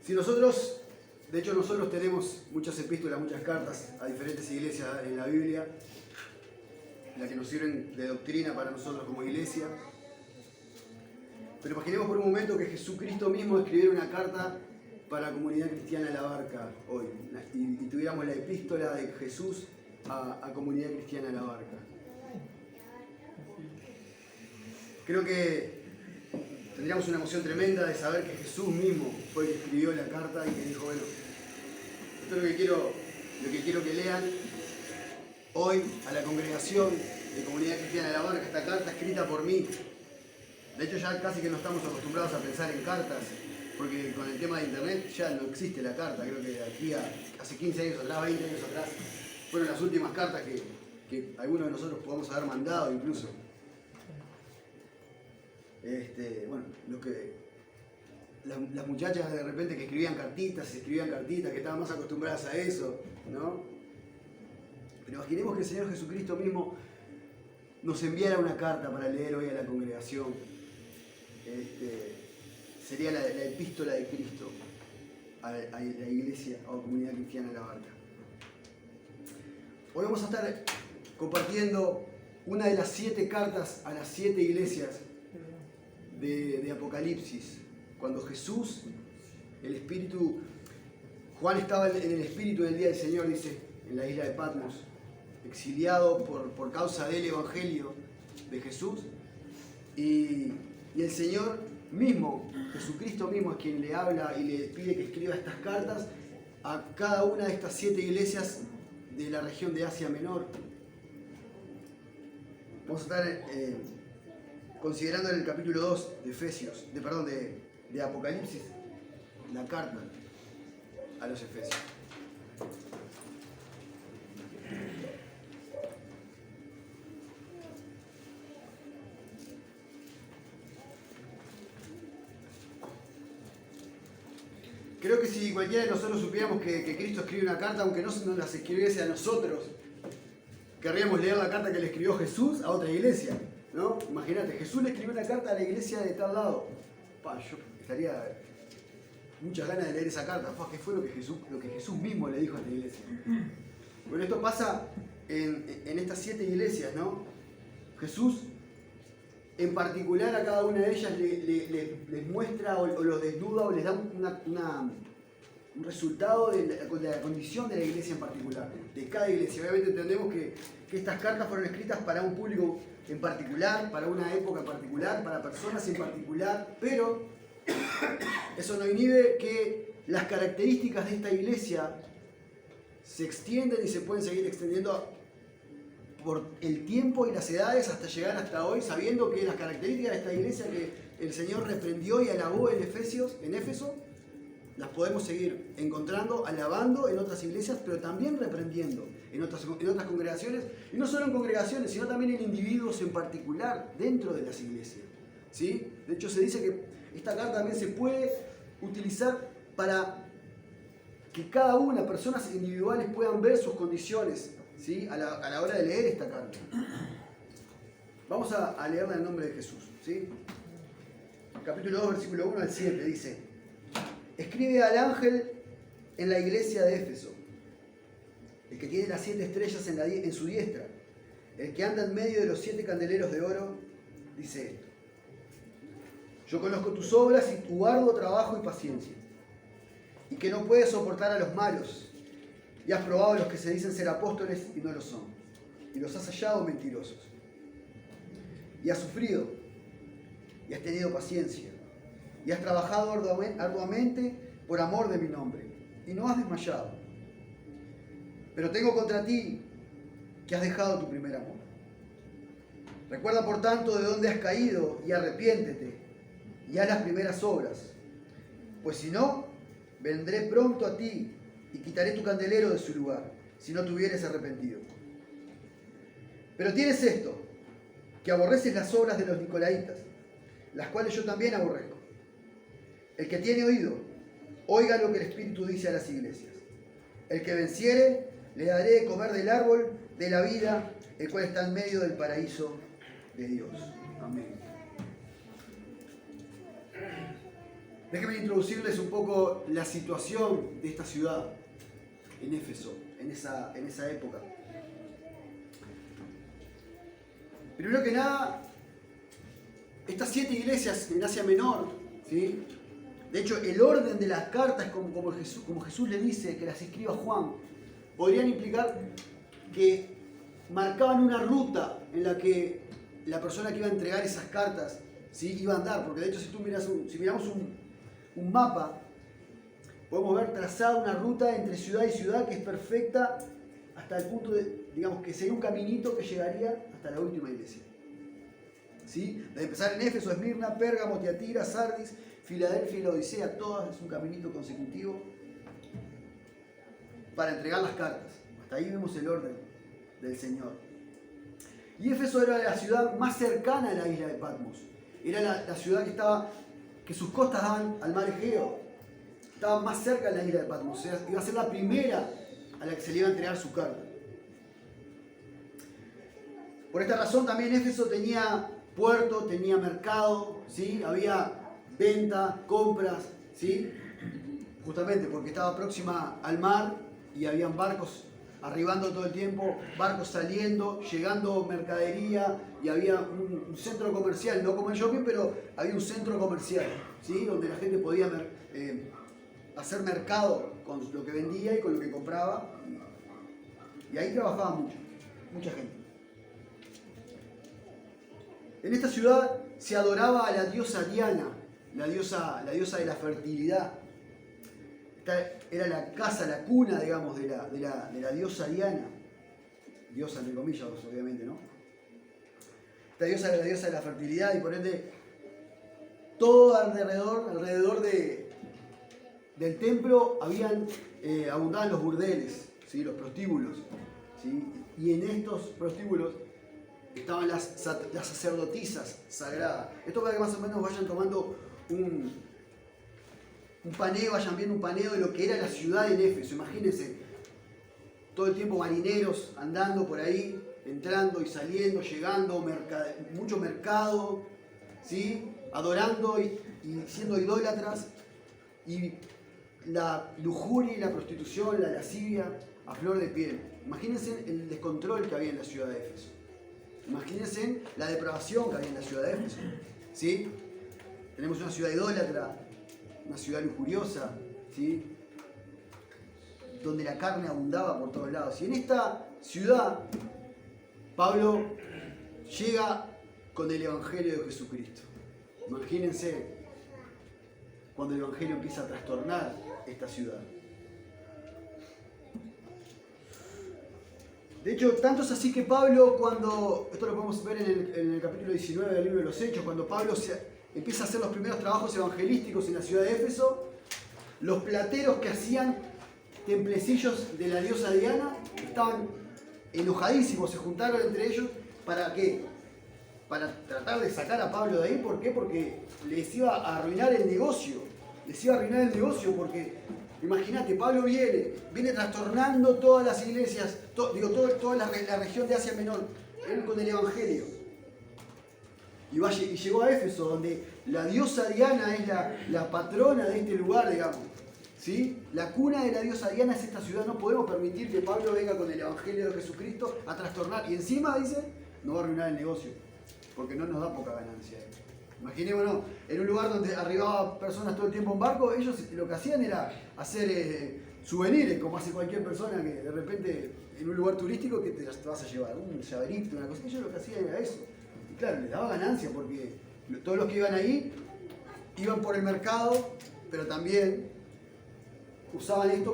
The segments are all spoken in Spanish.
Si nosotros, de hecho nosotros tenemos muchas epístolas, muchas cartas a diferentes iglesias en la Biblia, las que nos sirven de doctrina para nosotros como iglesia. Pero imaginemos por un momento que Jesucristo mismo escribiera una carta para la comunidad cristiana de la Barca hoy, y tuviéramos la epístola de Jesús a comunidad cristiana de la Barca. Creo que tendríamos una emoción tremenda de saber que Jesús mismo fue el que escribió la carta y que dijo, bueno, esto es lo que quiero que lean hoy a la congregación de comunidad cristiana de la Barca, esta carta escrita por mí. De hecho ya casi que no estamos acostumbrados a pensar en cartas, porque con el tema de internet ya no existe la carta. Creo que aquí hace 15 años atrás, 20 años atrás, fueron las últimas cartas que algunos de nosotros podamos haber mandado incluso. Bueno, las muchachas de repente que escribían cartitas, que estaban más acostumbradas a eso, ¿no? Pero imaginemos que el Señor Jesucristo mismo nos enviara una carta para leer hoy a la congregación. Sería la epístola de Cristo a la iglesia o comunidad cristiana de la Barca. Hoy vamos a estar compartiendo una de las 7 cartas a las 7 iglesias de Apocalipsis. Cuando Jesús, el Espíritu, Juan estaba en el Espíritu del día del Señor, dice, en la isla de Patmos, exiliado por causa del Evangelio de Jesús, y el Señor mismo, Jesucristo mismo, es quien le habla y le pide que escriba estas cartas a cada una de estas 7 iglesias de la región de Asia Menor. Vamos a estar considerando en el capítulo 2 de Apocalipsis, la carta a los Efesios. Creo que si cualquiera de nosotros supiéramos que Cristo escribe una carta, aunque no nos las escribiese a nosotros, querríamos leer la carta que le escribió Jesús a otra iglesia, ¿no? Imagínate, Jesús le escribió una carta a la iglesia de tal lado. Yo estaría muchas ganas de leer esa carta. ¿Qué fue lo que Jesús mismo le dijo a esta iglesia? Bueno, esto pasa en estas 7 iglesias, ¿no? Jesús, en particular, a cada una de ellas les muestra o los desnuda o les da un resultado de la condición de la iglesia en particular, de cada iglesia. Obviamente entendemos que estas cartas fueron escritas para un público en particular, para una época en particular, para personas en particular, pero eso no inhibe que las características de esta iglesia se extienden y se pueden seguir extendiendo por el tiempo y las edades hasta llegar hasta hoy, sabiendo que las características de esta iglesia que el Señor reprendió y alabó en Éfeso, las podemos seguir encontrando, alabando en otras iglesias, pero también reprendiendo en otras congregaciones, y no solo en congregaciones, sino también en individuos en particular dentro de las iglesias, ¿sí? De hecho, se dice que esta carta también se puede utilizar para que cada una, personas individuales, puedan ver sus condiciones, ¿sí? a la hora de leer esta carta. Vamos a leerla en el nombre de Jesús, ¿sí? Capítulo 2, versículo 1 al 7 dice: escribe al ángel en la iglesia de Éfeso, el que tiene las 7 estrellas en su diestra, el que anda en medio de los 7 candeleros de oro, dice esto: yo conozco tus obras y tu arduo trabajo y paciencia, y que no puedes soportar a los malos, y has probado a los que se dicen ser apóstoles y no lo son, y los has hallado mentirosos. Y has sufrido, y has tenido paciencia, y has trabajado arduamente por amor de mi nombre, y no has desmayado. Pero tengo contra ti que has dejado tu primer amor. Recuerda, por tanto, de dónde has caído, y arrepiéntete, y haz las primeras obras. Pues si no, vendré pronto a ti, y quitaré tu candelero de su lugar, si no te hubieres arrepentido. Pero tienes esto, que aborreces las obras de los nicolaitas, las cuales yo también aborrezco. El que tiene oído, oiga lo que el Espíritu dice a las iglesias. El que venciere, le daré de comer del árbol de la vida, el cual está en medio del paraíso de Dios. Amén. Déjenme introducirles un poco la situación de esta ciudad en Éfeso, en esa época. Primero que nada, estas 7 iglesias en Asia Menor, ¿sí? De hecho, el orden de las cartas, como Jesús le dice que las escriba Juan, podrían implicar que marcaban una ruta en la que la persona que iba a entregar esas cartas, ¿sí?, iba a andar. Porque de hecho, si miramos un mapa, podemos ver trazada una ruta entre ciudad y ciudad que es perfecta hasta el punto de, digamos, que sería un caminito que llegaría hasta la última iglesia. ¿Sí? De empezar en Éfeso, Esmirna, Pérgamo, Tiatira, Sardis, Filadelfia y la Odisea, todas es un caminito consecutivo para entregar las cartas. Hasta ahí vemos el orden del Señor. Y Éfeso era la ciudad más cercana a la isla de Patmos. Era la ciudad que sus costas daban al mar Egeo. Estaba más cerca de la isla de Patmos. O sea, iba a ser la primera a la que se le iba a entregar su carta. Por esta razón también Éfeso tenía puerto, tenía mercado, ¿sí? Había venta, compras, ¿sí? Justamente porque estaba próxima al mar y habían barcos arribando todo el tiempo, barcos saliendo, llegando mercadería, y había un centro comercial, no como el shopping, pero había un centro comercial, ¿sí?, donde la gente podía hacer mercado con lo que vendía y con lo que compraba, y ahí trabajaba mucha gente. En esta ciudad se adoraba a la diosa Diana, la diosa de la fertilidad. Esta era la casa, la cuna, digamos, de la diosa Diana. Diosa entre comillas, obviamente, ¿no? Esta diosa era la diosa de la fertilidad y por ende todo alrededor del templo abundaban los burdeles, ¿sí?, los prostíbulos, ¿sí? Y en estos prostíbulos estaban las sacerdotisas sagradas. Esto para que más o menos vayan tomando un paneo, vayan viendo un paneo de lo que era la ciudad de Éfeso. Imagínense, todo el tiempo marineros andando por ahí, entrando y saliendo, llegando, mucho mercado, ¿sí?, adorando y siendo idólatras, y la lujuria y la prostitución, la lascivia a flor de piel. Imagínense el descontrol que había en la ciudad de Éfeso. Imagínense la depravación que había en la ciudad de Éfeso, ¿sí? Tenemos una ciudad idólatra, una ciudad lujuriosa, ¿sí?, donde la carne abundaba por todos lados. Y en esta ciudad, Pablo llega con el Evangelio de Jesucristo. Imagínense cuando el Evangelio empieza a trastornar esta ciudad. De hecho, tanto es así que Pablo, esto lo podemos ver en el capítulo 19 del libro de los Hechos, cuando Pablo empieza a hacer los primeros trabajos evangelísticos en la ciudad de Éfeso, los plateros que hacían templecillos de la diosa Diana estaban enojadísimos, se juntaron entre ellos. ¿Para qué? Para tratar de sacar a Pablo de ahí. ¿Por qué? Porque les iba a arruinar el negocio. Porque imagínate, Pablo viene trastornando todas las iglesias, toda la región de Asia Menor, él con el Evangelio. Y llegó a Éfeso, donde la diosa Diana es la patrona de este lugar, digamos. ¿Sí? La cuna de la diosa Diana es esta ciudad. No podemos permitir que Pablo venga con el Evangelio de Jesucristo a trastornar. Y encima, dice, nos va a arruinar el negocio, porque no nos da poca ganancia. Imaginémonos, en un lugar donde arribaban personas todo el tiempo en barco, ellos lo que hacían era hacer souvenirs, como hace cualquier persona que de repente en un lugar turístico que te vas a llevar, un llaverito, una cosa. Ellos lo que hacían era eso. Y claro, les daba ganancia porque todos los que iban ahí iban por el mercado, pero también usaban esto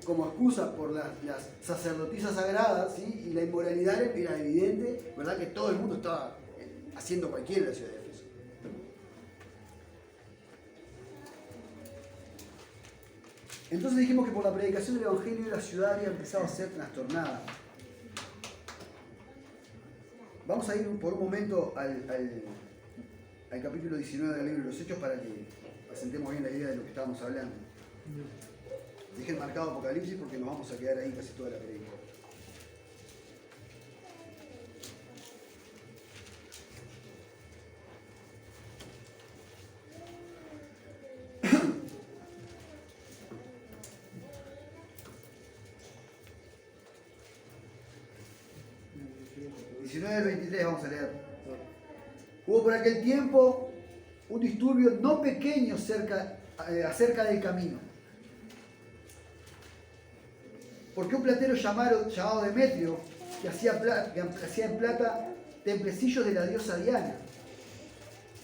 como excusa por las sacerdotisas sagradas, ¿sí? Y la inmoralidad era evidente, ¿verdad? Que todo el mundo estaba haciendo cualquiera en la ciudad de Éfeso. Entonces dijimos que por la predicación del Evangelio la ciudad había empezado a ser trastornada. Vamos a ir por un momento al capítulo 19 del libro de los Hechos para que asentemos bien la idea de lo que estábamos hablando. Dejen marcado Apocalipsis porque nos vamos a quedar ahí casi toda la predicación. 19 al 23 vamos a leer. Hubo por aquel tiempo un disturbio no pequeño acerca del camino. Porque un platero llamado Demetrio, que hacía en plata templecillos de la diosa Diana,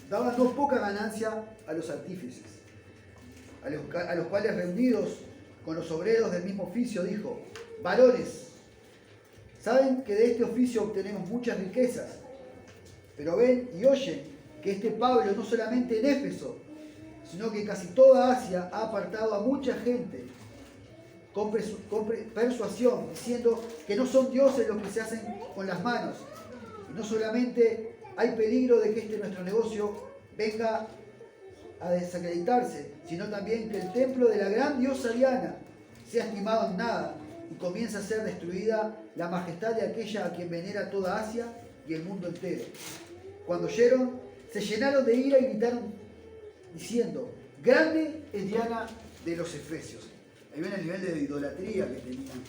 daba no poca ganancia a los artífices, a los cuales, reunidos con los obreros del mismo oficio, dijo: varones, saben que de este oficio obtenemos muchas riquezas, pero ven y oyen que este Pablo no solamente en Éfeso, sino que casi toda Asia ha apartado a mucha gente con persuasión, diciendo que no son dioses los que se hacen con las manos. Y no solamente hay peligro de que nuestro negocio venga a desacreditarse, sino también que el templo de la gran diosa Diana sea estimado en nada y comienza a ser destruida la majestad de aquella a quien venera toda Asia y el mundo entero. Cuando oyeron, se llenaron de ira y gritaron diciendo: grande es Diana de los Efesios. Ahí ven el nivel de idolatría que tenían.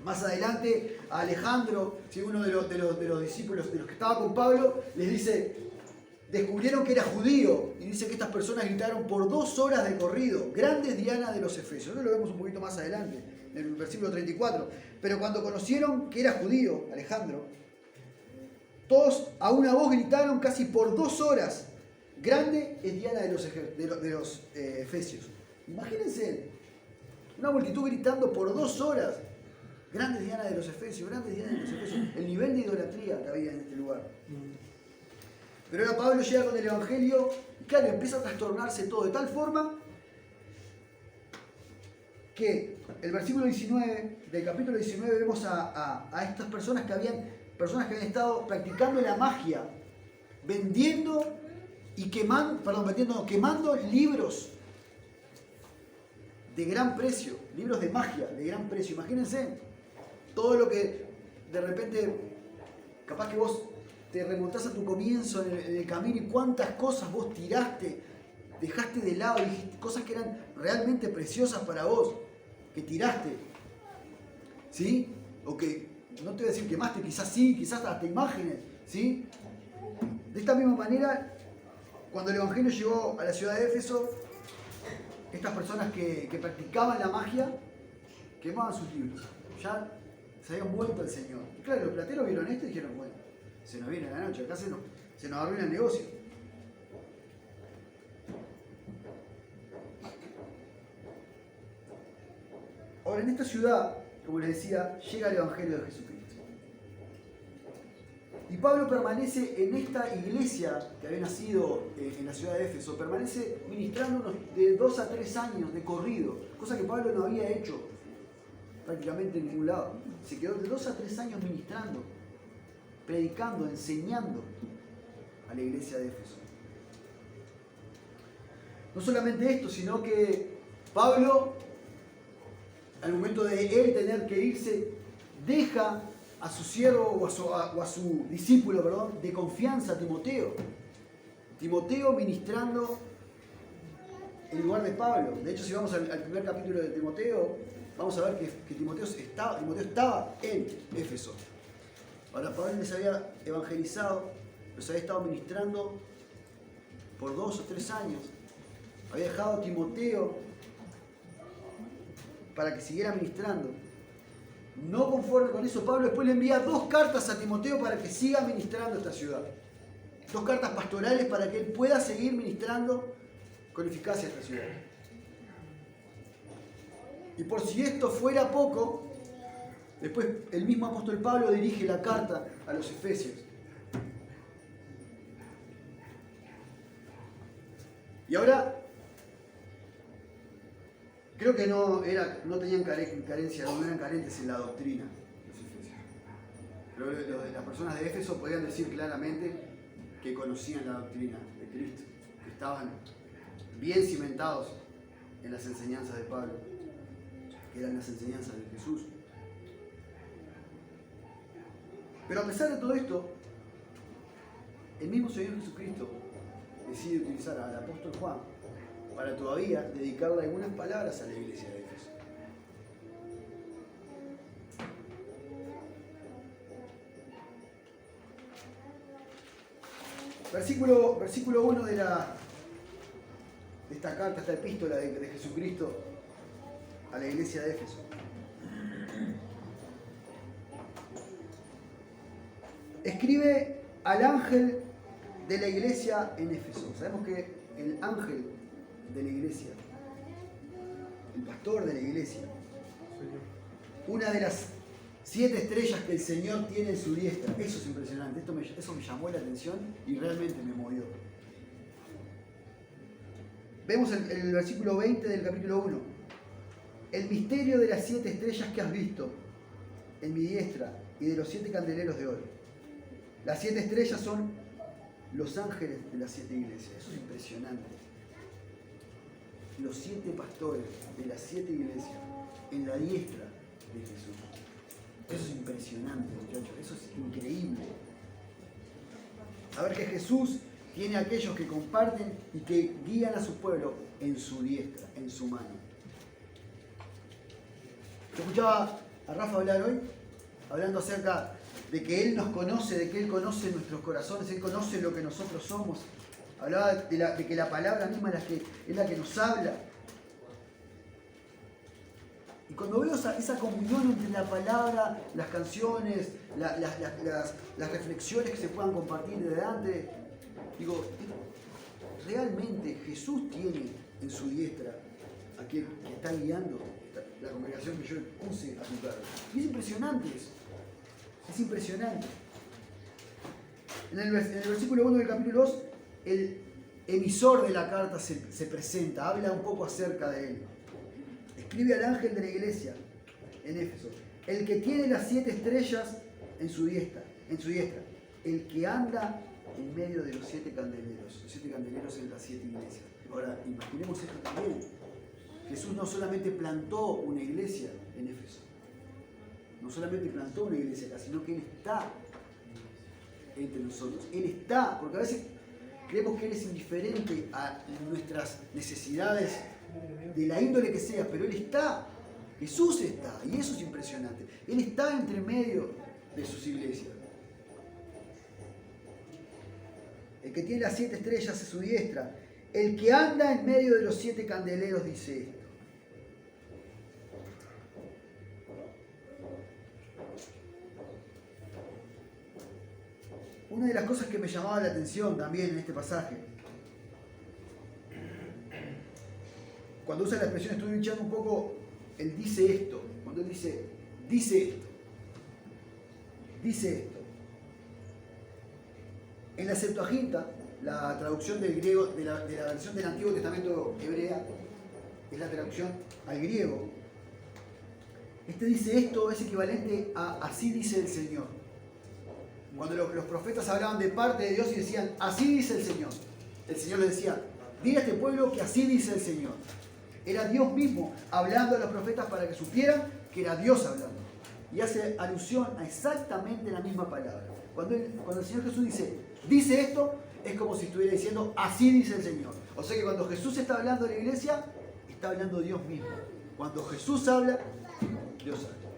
Más adelante, a Alejandro, ¿sí?, uno de los discípulos, de los que estaba con Pablo, les dice, descubrieron que era judío, y dice que estas personas gritaron por 2 horas de corrido: grande es Diana de los Efesios. Eso lo vemos un poquito más adelante, en el versículo 34. Pero cuando conocieron que era judío, Alejandro, todos a una voz gritaron casi por 2 horas: grande es Diana de los Efesios. Imagínense, una multitud gritando por 2 horas: grande es Diana de los Efesios, grande es Diana de los Efesios. El nivel de idolatría que había en este lugar. Pero ahora Pablo llega con el Evangelio y claro, empieza a trastornarse todo de tal forma que el versículo 19 del capítulo 19 vemos a estas personas que habían estado practicando la magia, vendiendo y quemando libros de gran precio, libros de magia de gran precio. Imagínense todo lo que de repente, capaz que vos te remontás a tu comienzo en el camino y cuántas cosas vos tiraste, dejaste de lado, dijiste cosas que eran realmente preciosas para vos, que tiraste, ¿sí? O que, no te voy a decir quemaste, quizás sí, quizás hasta imágenes, ¿sí? De esta misma manera, cuando el Evangelio llegó a la ciudad de Éfeso, estas personas que practicaban la magia quemaban sus libros. Ya se habían vuelto al Señor. Y claro, los plateros vieron esto y dijeron: bueno, se nos viene la noche, acá se nos arruina el negocio. Ahora, en esta ciudad, como les decía, llega el Evangelio de Jesucristo. Y Pablo permanece en esta iglesia que había nacido en la ciudad de Éfeso, permanece ministrando de 2 a 3 años de corrido, cosa que Pablo no había hecho prácticamente en ningún lado. Se quedó de 2 a 3 años ministrando, predicando, enseñando a la iglesia de Éfeso. No solamente esto, sino que Pablo, al momento de él tener que irse, deja a su siervo o a su discípulo, de confianza, Timoteo. Timoteo ministrando en lugar de Pablo. De hecho, si vamos al primer capítulo de Timoteo, vamos a ver que Timoteo estaba en Éfeso. Ahora, Pablo les había evangelizado, los había estado ministrando por 2 o 3 años. Había dejado a Timoteo para que siguiera ministrando. No conforme con eso, Pablo después le envía 2 cartas a Timoteo para que siga ministrando esta ciudad. 2 cartas pastorales para que él pueda seguir ministrando con eficacia esta ciudad. Y por si esto fuera poco, después el mismo apóstol Pablo dirige la carta a los Efesios. Y ahora, creo que no tenían carencia, no eran carentes en la doctrina los efesios. Pero las personas de Éfeso podían decir claramente que conocían la doctrina de Cristo, que estaban bien cimentados en las enseñanzas de Pablo, que eran las enseñanzas de Jesús. Pero a pesar de todo esto, el mismo Señor Jesucristo decide utilizar al apóstol Juan para todavía dedicarle algunas palabras a la iglesia de Éfeso. Versículo 1 de esta carta, esta epístola de Jesucristo a la iglesia de Éfeso. Escribe al ángel de la iglesia en Éfeso. Sabemos que el ángel de la iglesia, el pastor de la iglesia, una de las 7 estrellas que el Señor tiene en su diestra. Eso es impresionante. Eso me llamó la atención y realmente me movió. Vemos el versículo 20 del capítulo 1. El misterio de las 7 estrellas que has visto en mi diestra y de los 7 candeleros de oro. Las 7 estrellas son los ángeles de las 7 iglesias. Eso es impresionante. Los 7 pastores de las 7 iglesias en la diestra de Jesús. Eso es impresionante, muchachos. Eso es increíble. Saber que Jesús tiene a aquellos que comparten y que guían a su pueblo en su diestra, en su mano. Yo escuchaba a Rafa hablar hoy, hablando acerca de que Él nos conoce, de que Él conoce nuestros corazones, Él conoce lo que nosotros somos. Hablaba de que la palabra misma es la que nos habla. Y cuando veo esa comunión entre la palabra, las canciones, las reflexiones que se puedan compartir de delante, digo, realmente Jesús tiene en su diestra a aquel que está guiando la congregación que yo puse a su cargo. Y es impresionante eso. Es impresionante. En el versículo 1 del capítulo 2, el emisor de la carta se presenta, habla un poco acerca de él. Escribe al ángel de la iglesia en Éfeso, el que tiene las 7 estrellas en su diestra, el que anda en medio de los 7 candeleros. Los 7 candeleros en las 7 iglesias. Ahora, imaginemos esto también. Jesús no solamente plantó una iglesia en Éfeso, no solamente plantó una iglesia acá, sino que Él está entre nosotros. Él está, porque a veces creemos que Él es indiferente a nuestras necesidades, de la índole que sea, pero Él está. Jesús está, y eso es impresionante. Él está entre medio de sus iglesias. El que tiene las 7 estrellas en su diestra, el que anda en medio de los 7 candeleros, dice esto. Una de las cosas que me llamaba la atención también en este pasaje, cuando usa la expresión, estoy echando un poco, él dice esto, cuando él dice esto. En la Septuaginta, la traducción del griego, de la versión del Antiguo Testamento hebrea, es la traducción al griego. Dice esto es equivalente a así dice el Señor. Cuando los profetas hablaban de parte de Dios y decían, así dice el Señor les decía, dile a este pueblo que así dice el Señor. Era Dios mismo hablando a los profetas para que supieran que era Dios hablando. Y hace alusión a exactamente la misma palabra. Cuando el Señor Jesús dice esto, es como si estuviera diciendo, así dice el Señor. O sea que cuando Jesús está hablando a la iglesia, está hablando Dios mismo. Cuando Jesús habla, Dios habla.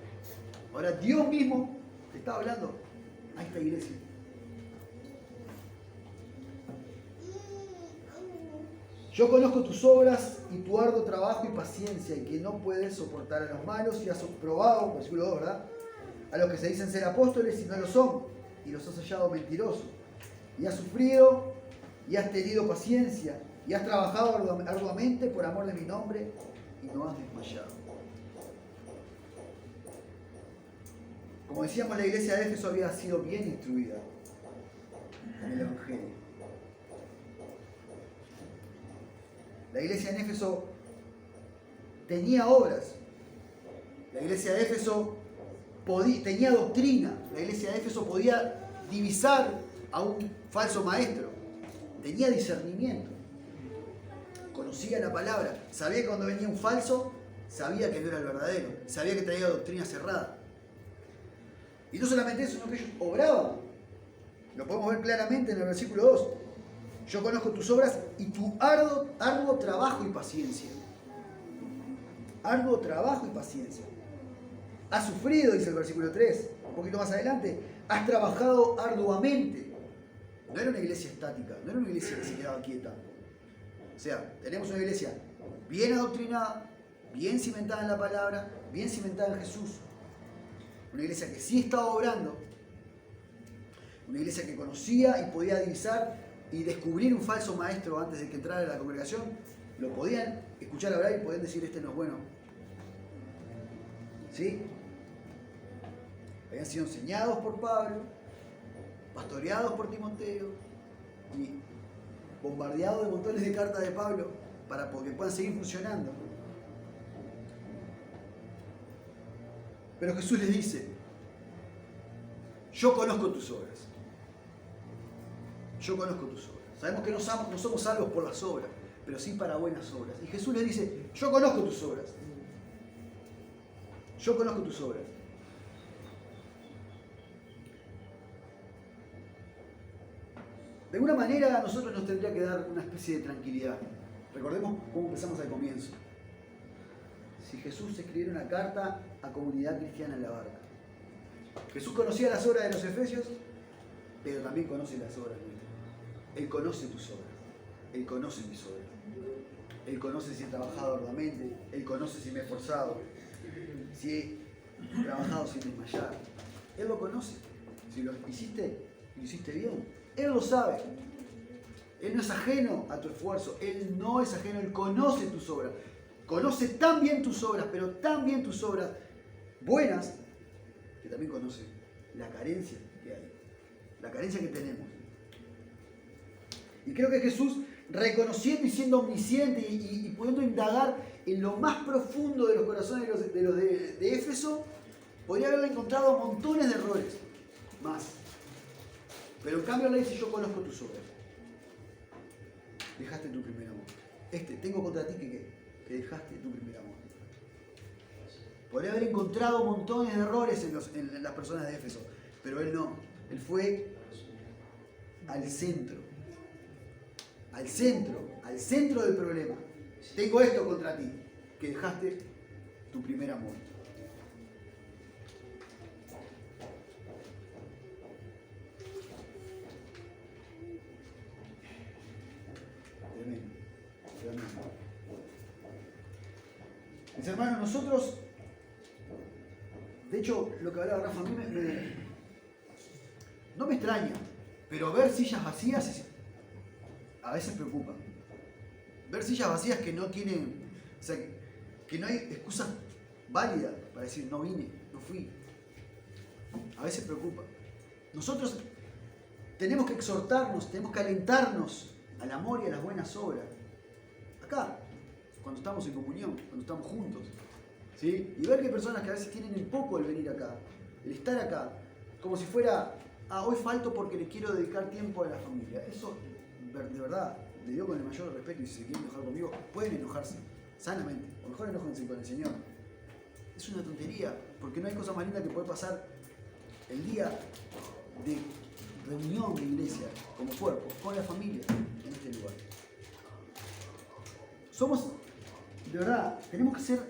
Ahora Dios mismo está hablando a esta iglesia. Yo conozco tus obras y tu arduo trabajo y paciencia, y que no puedes soportar a los malos, y has probado, versículo 2, ¿verdad?, a los que se dicen ser apóstoles y no lo son, y los has hallado mentirosos. Y has sufrido, y has tenido paciencia, y has trabajado arduamente por amor de mi nombre, y no has desmayado. Como decíamos, la iglesia de Éfeso había sido bien instruida en el Evangelio. La iglesia en Éfeso tenía obras. La iglesia de Éfeso tenía doctrina. La iglesia de Éfeso podía divisar a un falso maestro. Tenía discernimiento. Conocía la palabra. Sabía que cuando venía un falso, sabía que no era el verdadero. Sabía que traía doctrina cerrada. Y no solamente eso, sino que ellos obraban. Lo podemos ver claramente en el versículo 2. Yo conozco tus obras y tu arduo trabajo y paciencia. Arduo trabajo y paciencia. Has sufrido, dice el versículo 3. Un poquito más adelante. Has trabajado arduamente. no era una iglesia estática, no era una iglesia que se quedaba quieta. O sea, tenemos una iglesia bien adoctrinada, bien cimentada en la palabra, bien cimentada en Jesús. Una iglesia que sí estaba obrando. Una iglesia que conocía y podía divisar y descubrir un falso maestro antes de que entrara a la congregación. Lo podían escuchar hablar y podían decir, este no es bueno. ¿Sí? Habían sido enseñados por Pablo, pastoreados por Timoteo y bombardeados de montones de cartas de Pablo para que puedan seguir funcionando. Pero Jesús les dice, yo conozco tus obras. Yo conozco tus obras. Sabemos que no somos salvos por las obras, pero sí para buenas obras. Y Jesús les dice, yo conozco tus obras. Yo conozco tus obras. De alguna manera a nosotros nos tendría que dar una especie de tranquilidad. Recordemos cómo empezamos al comienzo. Si Jesús escribiera una carta a comunidad cristiana en la barca. Jesús conocía las obras de los efesios, pero también conoce las obras nuestras. Él conoce tus obras. Él conoce mis obras. Él conoce si he trabajado arduamente. Él conoce si me he esforzado. Si he trabajado sin desmayar. Él lo conoce. Si lo hiciste bien. Él lo sabe. Él no es ajeno a tu esfuerzo. Él no es ajeno. Él conoce tus obras. Conoce tan bien tus obras, pero tan bien tus obras buenas, que también conoce la carencia que hay. La carencia que tenemos. Y creo que Jesús, reconociendo y siendo omnisciente y pudiendo indagar en lo más profundo de los corazones de los de Éfeso, podría haberle encontrado montones de errores más. Pero en cambio le dice, yo conozco tus obras. Dejaste tu primer amor. Tengo contra ti que dejaste tu primer amor. Podría haber encontrado montones de errores en las personas de Éfeso, pero él no. Él fue al centro. Al centro del problema. Tengo esto contra ti, que dejaste tu primer amor. Tremendo. Mis hermanos, nosotros, de hecho, lo que hablaba Rafa, a mí no me extraña, pero ver sillas vacías a veces preocupa. Ver sillas vacías que no tienen, o sea, que no hay excusa válida para decir no vine, no fui. A veces preocupa. Nosotros tenemos que exhortarnos, tenemos que alentarnos al amor y a las buenas obras. Acá, cuando estamos en comunión, cuando estamos juntos. ¿Sí? Y ver que hay personas que a veces tienen en poco el venir acá, el estar acá, como si fuera, hoy falto porque le quiero dedicar tiempo a la familia. Eso, de verdad, le digo con el mayor respeto, y si se quieren enojar conmigo, pueden enojarse, sanamente, o mejor enójense con el Señor. Es una tontería, porque no hay cosa más linda que poder pasar el día de reunión de iglesia, como cuerpo, con la familia, en este lugar. Somos, de verdad, tenemos que ser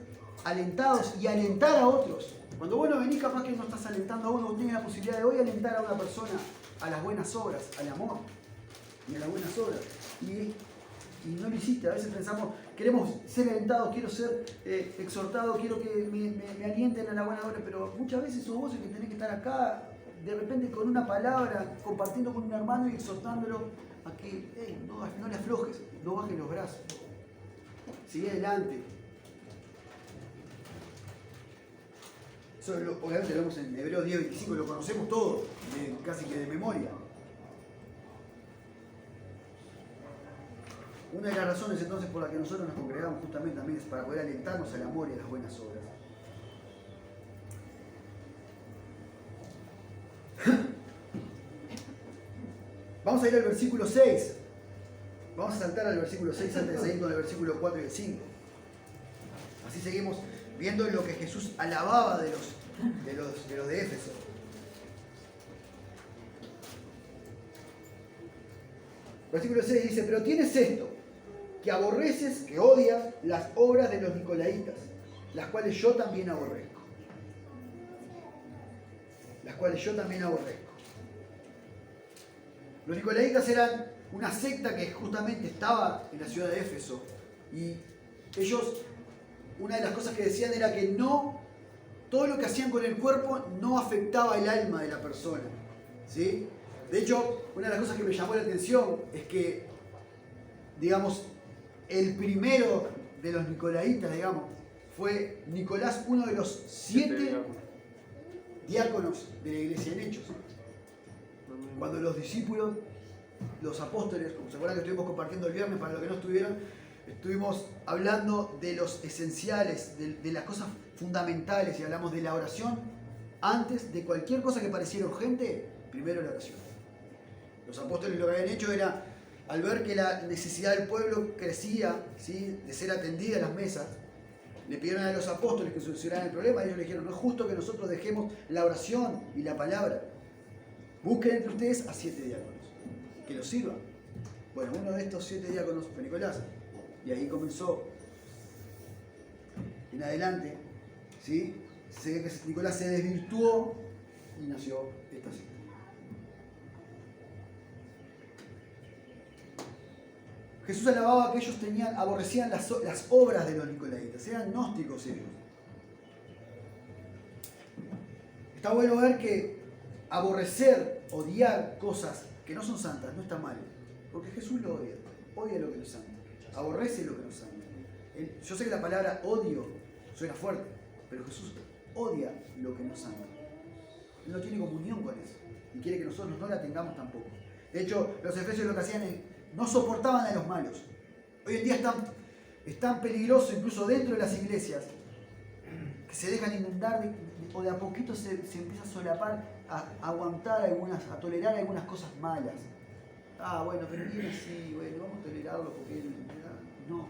alentados y alentar a otros. Cuando vos no venís, capaz que no estás alentando a uno, vos tenés la posibilidad de hoy alentar a una persona a las buenas obras, al amor y a las buenas obras. Y no lo hiciste. A veces pensamos, queremos ser alentados, quiero ser exhortado, quiero que me alienten a la buena obra, pero muchas veces sos vos el que tenés que estar acá, de repente con una palabra, compartiendo con un hermano y exhortándolo a que no le aflojes, no bajes los brazos. Sigue adelante. Eso obviamente lo vemos en Hebreos 10:25, lo conocemos todos, casi que de memoria. Una de las razones entonces por las que nosotros nos congregamos justamente también es para poder alentarnos al amor y a las buenas obras. Vamos a ir al versículo 6. Vamos a saltar al versículo 6 antes de seguir con el versículo 4 y el 5. Así seguimos viendo lo que Jesús alababa de los de Éfeso. Versículo 6 dice, pero tienes esto, que aborreces, que odias las obras de los nicolaitas, las cuales yo también aborrezco. Los nicolaitas eran una secta que justamente estaba en la ciudad de Éfeso. Y ellos, una de las cosas que decían era que no, todo lo que hacían con el cuerpo no afectaba el alma de la persona. ¿Sí? De hecho, una de las cosas que me llamó la atención es que, digamos, el primero de los nicolaitas, digamos, fue Nicolás, uno de los 7 diáconos de la iglesia en Hechos. Cuando los discípulos, los apóstoles, como se acuerdan que estuvimos compartiendo el viernes para los que no estuvieron, estuvimos hablando de los esenciales, de las cosas fundamentales, y hablamos de la oración. Antes de cualquier cosa que pareciera urgente, primero la oración. Los apóstoles lo que habían hecho era, al ver que la necesidad del pueblo crecía, ¿sí?, de ser atendida a las mesas, le pidieron a los apóstoles que solucionaran el problema, y ellos le dijeron, no es justo que nosotros dejemos la oración y la palabra. Busquen entre ustedes a 7 diáconos, que los sirvan. Bueno, uno de estos 7 diáconos fue Nicolás, y ahí comenzó, en adelante, ¿sí?, se ve que Nicolás se desvirtuó y nació esta secta. Jesús alababa que ellos aborrecían las obras de los nicolaitas, eran gnósticos ellos. Está bueno ver que aborrecer, odiar cosas que no son santas no está mal, porque Jesús lo odia lo que no es santo, aborrece lo que no es santo. Yo sé que la palabra odio suena fuerte, pero Jesús odia lo que no es santo. Él no tiene comunión con eso y quiere que nosotros no la tengamos tampoco. De hecho, los efesios lo que hacían es no soportaban a los malos. Hoy en día es tan peligroso, incluso dentro de las iglesias, que se dejan inundar o de a poquito se empieza a solapar, a aguantar a tolerar algunas cosas malas. Ah, bueno, pero viene así, bueno, vamos a tolerarlo porque él... No.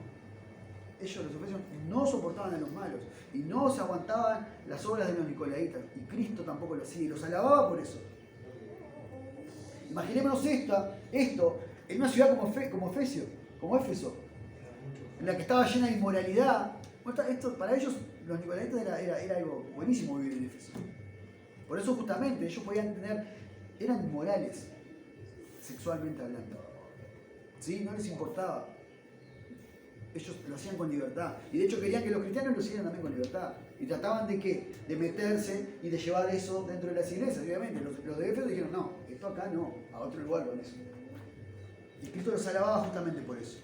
Ellos, los efesios, no soportaban a los malos y no se aguantaban las obras de los nicolaitas. Y Cristo tampoco lo hacía y los alababa por eso. Imaginémonos esto en una ciudad como Éfeso, en la que estaba llena de inmoralidad. Esto, para ellos, los nicolaitas era algo buenísimo vivir en Éfeso. Por eso justamente ellos eran inmorales, sexualmente hablando. ¿Sí? No les importaba. Ellos lo hacían con libertad. Y de hecho querían que los cristianos lo hicieran también con libertad. Y trataban de ¿qué? De meterse y de llevar eso dentro de las iglesias, obviamente. Los de Éfeso dijeron, no, esto acá no, a otro lugar con eso. Y Cristo los alababa justamente por eso.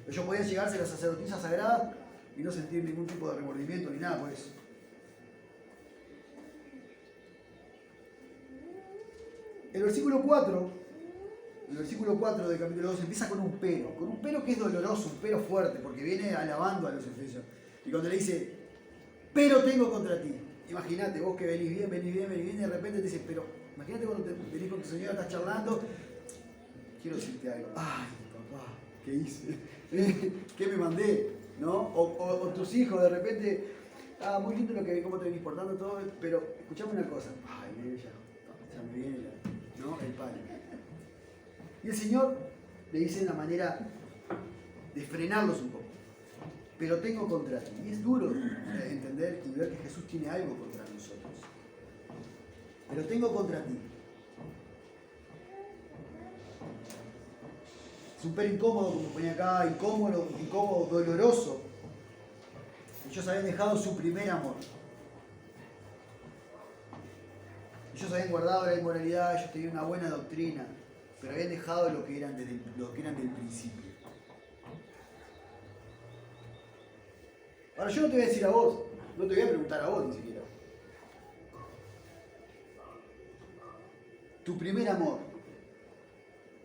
Ellos podían llegarse a las sacerdotisas sagradas y no sentir ningún tipo de remordimiento ni nada por eso. El versículo 4 del capítulo 2 empieza con un pero que es doloroso, un pero fuerte, porque viene alabando a los efesios. Y cuando le dice, pero tengo contra ti. Imagínate, vos que venís bien, y de repente te dice, pero imagínate cuando venís con tu señora, estás charlando, quiero decirte algo. Ay, papá, ¿qué hice? ¿Qué me mandé? ¿No? O tus hijos de repente, muy lindo cómo te venís portando todo, pero escuchame una cosa. Ay, ya me viene el padre. Y el Señor le dice de una manera de frenarlos un poco. Pero tengo contra ti. Y es duro entender y ver que Jesús tiene algo contra nosotros. Pero tengo contra ti. Súper incómodo, como ponía acá, incómodo, doloroso. Ellos habían dejado su primer amor. Ellos habían guardado la inmoralidad, ellos tenían una buena doctrina, pero habían dejado lo que eran del principio. Ahora yo no te voy a decir a vos, no te voy a preguntar a vos ni siquiera. Tu primer amor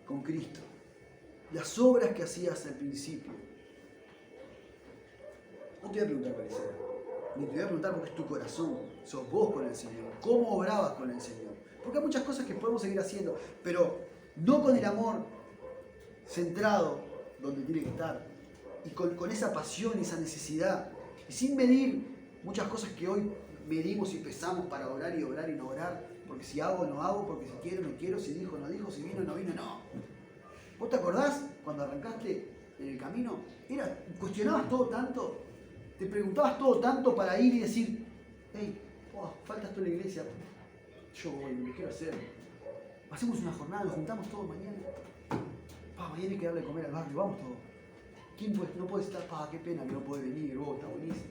con Cristo, las obras que hacías al principio. No te voy a preguntar cuál era, ni te voy a preguntar porque es tu corazón, sos vos con el Señor, cómo obrabas con el Señor. Porque hay muchas cosas que podemos seguir haciendo, pero no con el amor centrado donde tiene que estar, y con esa pasión, esa necesidad, y sin medir muchas cosas que hoy medimos y pesamos para orar y no orar, porque si hago o no hago, porque si quiero o no quiero, si dijo o no dijo, si vino o no vino, no. ¿Vos te acordás cuando arrancaste en el camino? Cuestionabas todo tanto, te preguntabas todo tanto para ir y decir, hey, falta esto en la iglesia, yo voy, me quiero hacer. Hacemos una jornada, nos juntamos todos mañana. Mañana hay que darle de comer al barrio, vamos todos. ¿Quién no puede estar? Qué pena que no puede venir, vos, está buenísimo.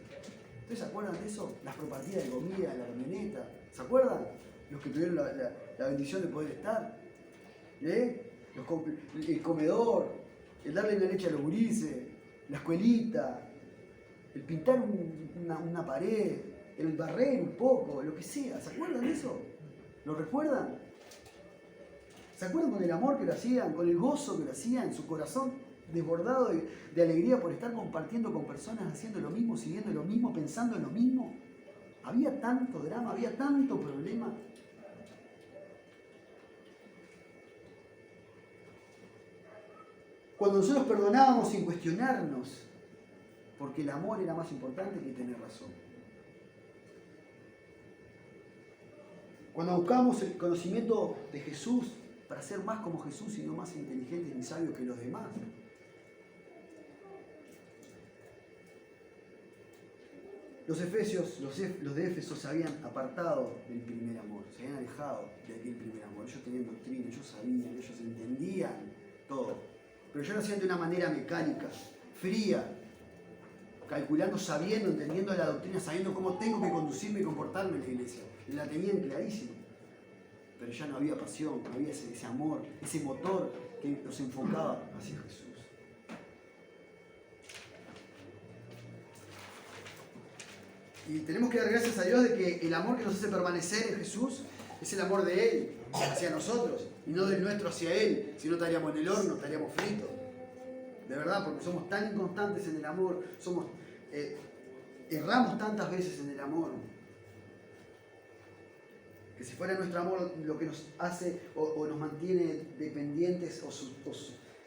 ¿Ustedes se acuerdan de eso? Las propartidas de comida en la camioneta. ¿Se acuerdan? Los que tuvieron la bendición de poder estar. El comedor, el darle la leche a los gurises, la escuelita, el pintar una pared, el barrer un poco, lo que sea. ¿Se acuerdan de eso? ¿Lo recuerdan? ¿Se acuerdan con el amor que lo hacían, con el gozo que lo hacían, su corazón desbordado de alegría por estar compartiendo con personas, haciendo lo mismo, siguiendo lo mismo, pensando en lo mismo? Había tanto drama, había tanto problema. Cuando nosotros perdonábamos sin cuestionarnos, porque el amor era más importante que tener razón. Cuando buscamos el conocimiento de Jesús para ser más como Jesús y no más inteligentes ni sabios que los demás. Los efesios, los de Éfeso se habían apartado del primer amor, se habían alejado de aquel primer amor. Ellos tenían doctrina, ellos sabían, ellos entendían todo. Pero ellos lo hacían de una manera mecánica, fría, calculando, sabiendo, entendiendo la doctrina, sabiendo cómo tengo que conducirme y comportarme en la iglesia. La tenían clarísimo. Pero ya no había pasión, no había ese amor, ese motor que los enfocaba hacia Jesús. Y tenemos que dar gracias a Dios de que el amor que nos hace permanecer en Jesús es el amor de Él hacia nosotros y no del nuestro hacia Él. Si no, estaríamos en el horno, estaríamos fritos. De verdad, porque somos tan inconstantes en el amor, erramos tantas veces en el amor, que si fuera nuestro amor lo que nos hace o nos mantiene dependientes o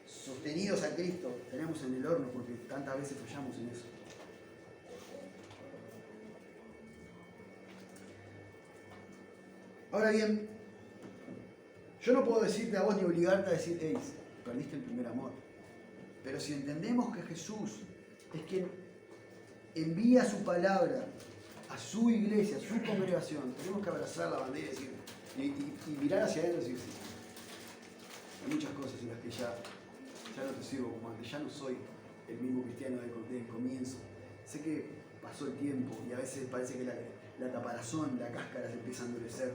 sostenidos a Cristo, estaríamos en el horno porque tantas veces fallamos en eso. Ahora bien, yo no puedo decirte a vos ni obligarte a decir, hey, perdiste el primer amor. Pero si entendemos que Jesús es quien envía su palabra a su iglesia, a su congregación, tenemos que abrazar la bandera y mirar hacia adentro y decir, sí, hay muchas cosas en las que ya no te sirvo como antes, ya no soy el mismo cristiano del comienzo. Sé que pasó el tiempo y a veces parece que la caparazón, la cáscara se empieza a endurecer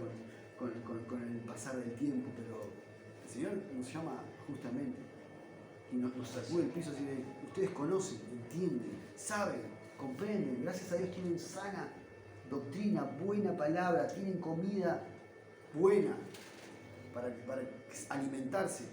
con el pasar del tiempo, pero el Señor nos llama justamente y nos sacude el piso así de, ustedes conocen, entienden, saben, comprenden, gracias a Dios tienen sana doctrina, buena palabra, tienen comida buena para alimentarse.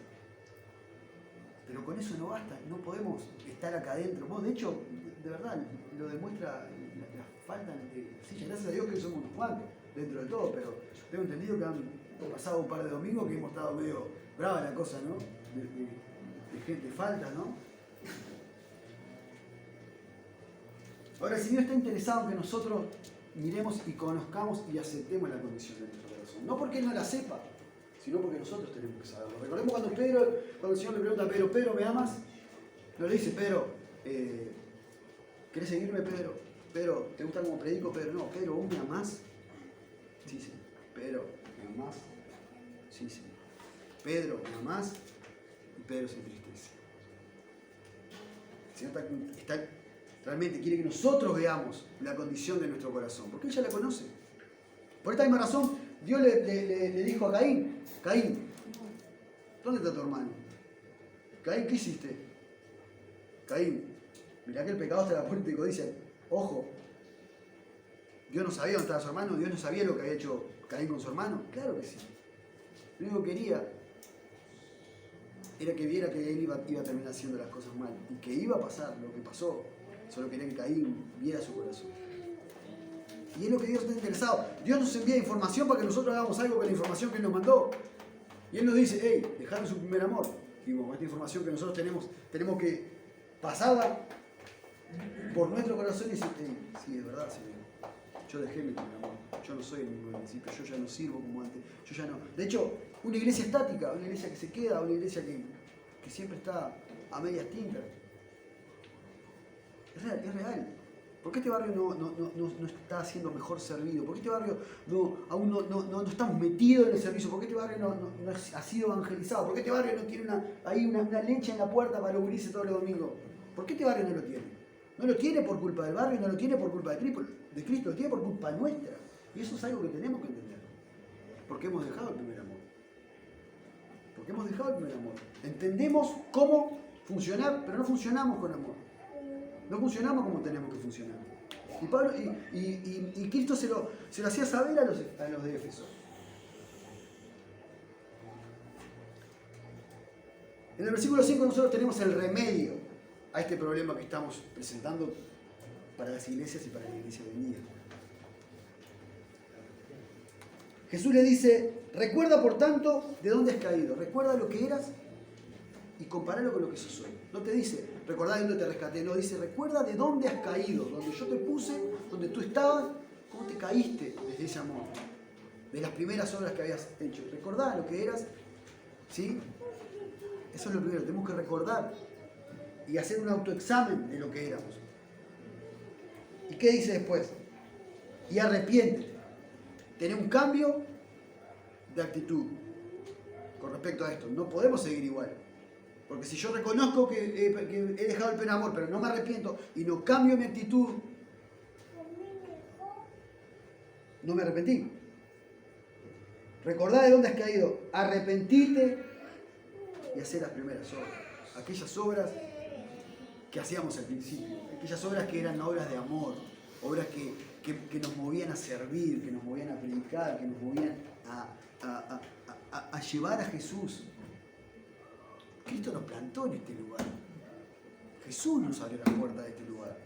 Pero con eso no basta, no podemos estar acá adentro. Vos, de hecho, de verdad, lo demuestra la falta de... Sí, gracias a Dios que somos unos cuantos dentro de todo, pero tengo entendido que han pasado un par de domingos que hemos estado medio brava la cosa, ¿no? De gente falta, ¿no? Ahora, si Dios está interesado en que nosotros miremos y conozcamos y aceptemos la condición de nuestro corazón, no porque Él no la sepa, sino porque nosotros tenemos que saberlo. Recordemos cuando el Señor le pregunta a Pedro, Pedro, ¿me amas? No le dice, Pedro, ¿querés seguirme, Pedro? Pedro, ¿te gusta cómo predico? Pedro, no, Pedro, ¿vos me amás? Sí, sí. Pedro, ¿me amás? Sí, sí. Pedro, ¿me amás? Y Pedro se entristece. El Señor realmente quiere que nosotros veamos la condición de nuestro corazón, porque Él ya la conoce. Por esta misma razón, Dios le dijo a Caín, Caín, ¿dónde está tu hermano? Caín, ¿qué hiciste? Caín, mirá que el pecado está a la puerta y codicia. Ojo, Dios no sabía dónde estaba su hermano, Dios no sabía lo que había hecho Caín con su hermano. Claro que sí. Lo único que quería era que viera que él iba a terminar haciendo las cosas mal y que iba a pasar lo que pasó. Solo quería que Caín viera su corazón. Y es lo que Dios está interesado. Dios nos envía información para que nosotros hagamos algo con la información que Él nos mandó. Y Él nos dice, hey, dejaron su primer amor. Y con esta información que nosotros tenemos que pasarla por nuestro corazón y decir, hey, sí, es verdad, Señor. Yo dejé mi primer amor. Yo no soy el mismo principio. Yo ya no sirvo como antes. Yo ya no. De hecho, una iglesia estática, una iglesia que se queda, una iglesia que siempre está a medias tintas. Es real, es real. ¿Por qué este barrio no está siendo mejor servido? ¿Por qué este barrio aún no estamos metidos en el servicio? ¿Por qué este barrio no ha sido evangelizado? ¿Por qué este barrio no tiene una leche en la puerta para abrirse todos los domingos? ¿Por qué este barrio no lo tiene? No lo tiene por culpa del barrio, no lo tiene por culpa de Cristo, lo tiene por culpa nuestra. Y eso es algo que tenemos que entender. Porque hemos dejado el primer amor. Porque hemos dejado el primer amor. Entendemos cómo funcionar, pero no funcionamos con amor. No funcionamos como tenemos que funcionar. Y Pablo y Cristo se lo hacía saber a los de Éfeso. En el versículo 5 nosotros tenemos el remedio a este problema que estamos presentando para las iglesias y para la iglesia venida. Jesús le dice, recuerda por tanto de dónde has caído, recuerda lo que eras y comparalo con lo que sos hoy. No te dice, recordá de dónde te rescaté, no, dice, recuerda de dónde has caído, donde yo te puse, donde tú estabas, cómo te caíste desde ese amor, de las primeras obras que habías hecho. Recordá lo que eras, ¿sí? Eso es lo primero, tenemos que recordar y hacer un autoexamen de lo que éramos. ¿Y qué dice después? Y arrepiéntete. Tener un cambio de actitud con respecto a esto. No podemos seguir igual. Porque si yo reconozco que he dejado el primer amor, pero no me arrepiento y no cambio mi actitud, no me arrepentí. Recordá de dónde has caído. Arrepentite y hacer las primeras obras. Aquellas obras que hacíamos al principio. Aquellas obras que eran obras de amor. Obras que nos movían a servir, que nos movían a predicar, que nos movían a llevar a Jesús. Cristo nos plantó en este lugar. Jesús nos abrió las puertas de este lugar.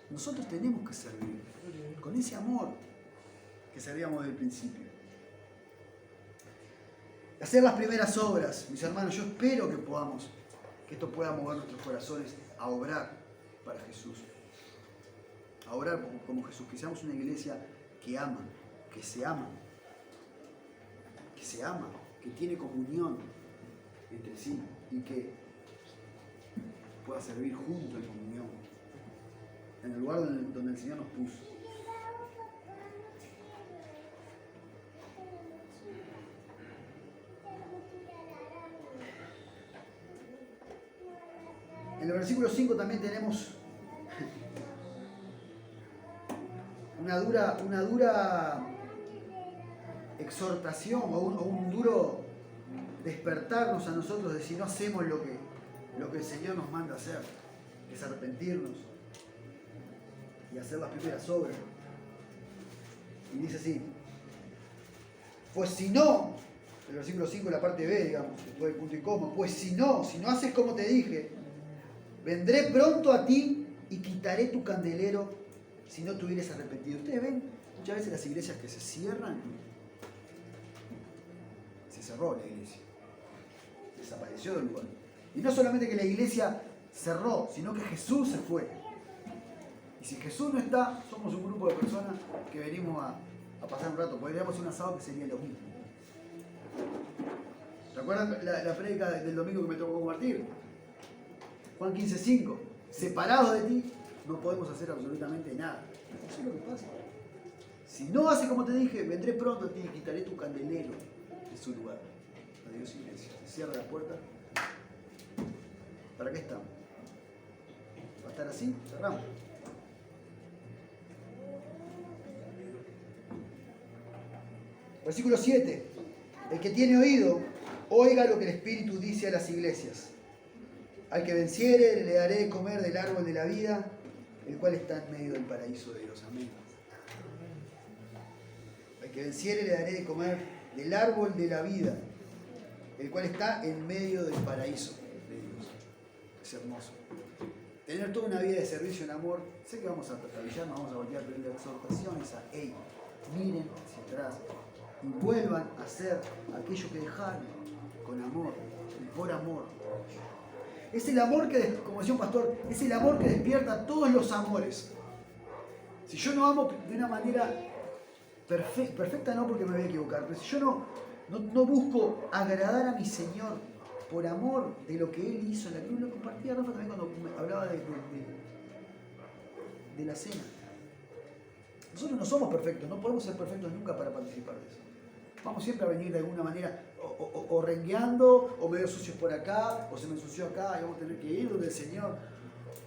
Nosotros tenemos que servir con ese amor que servíamos desde el principio. Hacer las primeras obras, mis hermanos, yo espero que esto pueda mover nuestros corazones a obrar para Jesús. A orar como Jesús, que seamos una iglesia que ama, que se ama, que tiene comunión entre sí y que pueda servir junto en comunión, en el lugar donde el Señor nos puso. En el versículo 5 también tenemos una dura exhortación o un duro despertarnos a nosotros de si no hacemos lo que el Señor nos manda hacer, que es arrepentirnos y hacer las primeras obras. Y dice así, pues si no, el versículo 5, la parte B, digamos, después del punto y coma, pues si no haces como te dije, vendré pronto a ti y quitaré tu candelero si no te hubieras arrepentido. Ustedes ven muchas veces las iglesias que se cierran. Se cerró la iglesia. Desapareció del lugar. Y no solamente que la iglesia cerró, sino que Jesús se fue. Y si Jesús no está, somos un grupo de personas que venimos a pasar un rato. Podríamos hacer un asado que sería lo mismo. ¿Recuerdan la prédica del domingo que me tocó compartir? Juan 15:5. Separados de ti, no podemos hacer absolutamente nada. Eso es lo que pasa. Si no haces como te dije, vendré pronto a ti y quitaré tu candelero de su lugar. Adiós, iglesia. Se cierra la puerta. ¿Para qué estamos? ¿Va a estar así? Cerramos. Versículo 7. El que tiene oído, oiga lo que el Espíritu dice a las iglesias. Al que venciere le daré de comer del árbol de la vida, el cual está en medio del paraíso de Dios. Amén. Al que venciere le daré de comer del árbol de la vida, el cual está en medio del paraíso de Dios. Es hermoso. Tener toda una vida de servicio en amor. Sé que vamos a tratar, vamos a volver a pedir la exhortación esa. Hey, miren hacia atrás y vuelvan a hacer aquello que dejaron con amor y por amor. Es el amor que, como decía un pastor, es el amor que despierta todos los amores. Si yo no amo de una manera perfecta no porque me voy a equivocar, pero si yo no busco agradar a mi Señor por amor de lo que Él hizo en la cruz, lo compartía Rafa también cuando me hablaba de la cena. Nosotros no somos perfectos, no podemos ser perfectos nunca para participar de eso. Vamos siempre a venir de alguna manera o rengueando, o medio sucios por acá, o se me ensució acá, y vamos a tener que ir donde el Señor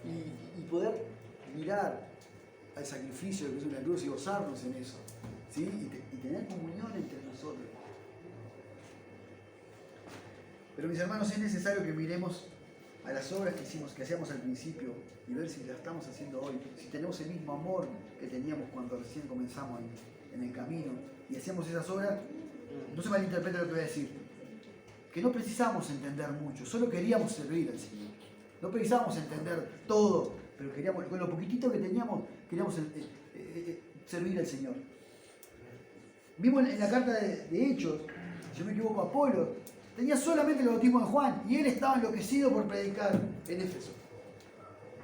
y poder mirar al sacrificio de Jesús en la cruz y gozarnos en eso, ¿sí? Y tener comunión entre nosotros. Pero mis hermanos, es necesario que miremos a las obras que hacíamos al principio y ver si las estamos haciendo hoy, si tenemos el mismo amor que teníamos cuando recién comenzamos en el camino y hacíamos esas obras. No se malinterprete lo que voy a decir, que no precisamos entender mucho, solo queríamos servir al Señor. No precisamos entender todo, pero queríamos, con lo poquitito que teníamos, queríamos servir al Señor. Vimos en la carta de Hechos, si no me equivoco, Apolo tenía solamente el bautismo de Juan y él estaba enloquecido por predicar en Éfeso.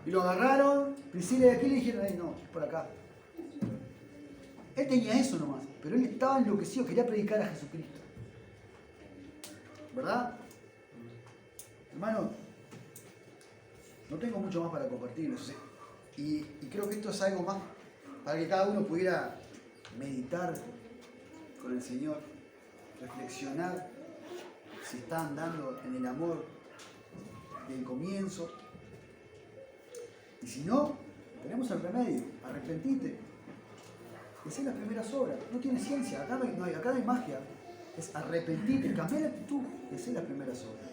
Y lo agarraron, Priscila y Aquila, y dijeron, no, es por acá. Él tenía eso nomás, pero él estaba enloquecido, quería predicar a Jesucristo. ¿Verdad? Hermano, no tengo mucho más para compartirles. Y creo que esto es algo más para que cada uno pudiera meditar con el Señor, reflexionar si está andando en el amor del comienzo. Y si no, tenemos el remedio, arrepentite. Y hacer las primeras obras. No tiene ciencia, acá no hay magia. Es arrepentirte, cambiar la actitud y hacer las primeras obras.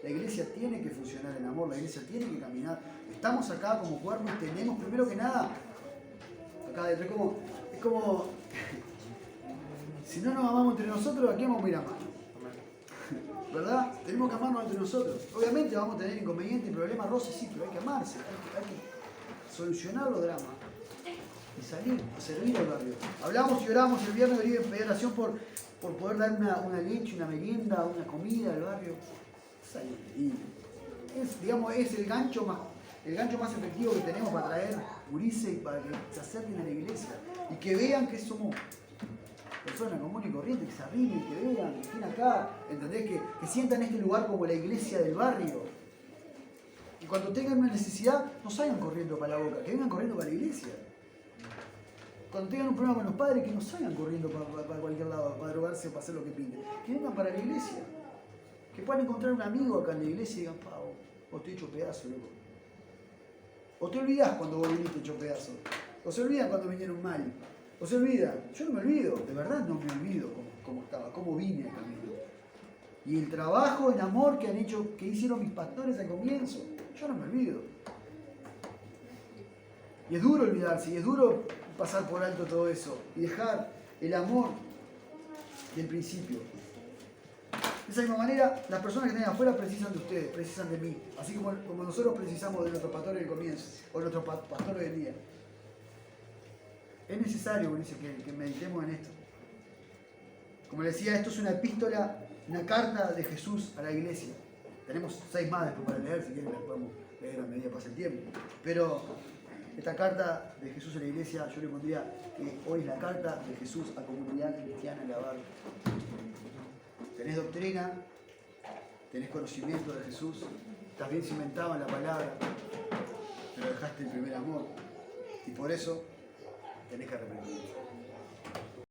La iglesia tiene que funcionar en amor, la iglesia tiene que caminar. Estamos acá como cuerpo y tenemos primero que nada, acá es como si no nos amamos entre nosotros, ¿a quién vamos a ir a amar? ¿Verdad? Tenemos que amarnos entre nosotros. Obviamente vamos a tener inconvenientes y problemas, roces, sí, pero hay que amarse, hay que solucionar los dramas. Y salir a servir al barrio. Hablamos y oramos el viernes de pedir oración por poder dar una leche, una merienda, una comida al barrio. Y es el gancho más efectivo que tenemos para traer gurises y para que se acerquen a la iglesia y que vean que somos personas comunes y corrientes, que se arrimen, que vean, que estén acá, ¿entendés? Que sientan este lugar como la iglesia del barrio. Y cuando tengan una necesidad, no salgan corriendo para la boca, que vengan corriendo para la iglesia. Cuando tengan un problema con los padres, que no salgan corriendo para cualquier lado, para drogarse o para hacer lo que pinten. Que vengan para la iglesia. Que puedan encontrar un amigo acá en la iglesia y digan, vos te he hecho pedazo, loco. O te olvidás cuando vos viniste hecho pedazo. O se olvidan cuando vinieron mal. O se olvidan. Yo no me olvido, de verdad no me olvido cómo estaba, cómo vine al camino. Y el trabajo en amor que hicieron mis pastores al comienzo, yo no me olvido. Y es duro olvidarse, y es duro pasar por alto todo eso y dejar el amor del principio. De esa misma manera, las personas que están afuera precisan de ustedes, precisan de mí, así como nosotros precisamos de nuestros pastores del comienzo o nuestros pastores del día. Es necesario, que meditemos en esto. Como les decía, esto es una epístola, una carta de Jesús a la iglesia. Tenemos 6 más después para leer, si quieren las podemos leer a medida que pase el tiempo. Pero esta carta de Jesús a la iglesia, yo le pondría que hoy es la carta de Jesús a comunidad cristiana en la barra. Tenés doctrina, tenés conocimiento de Jesús, estás bien cimentado en la palabra, pero dejaste el primer amor. Y por eso tenés que arrepentirte.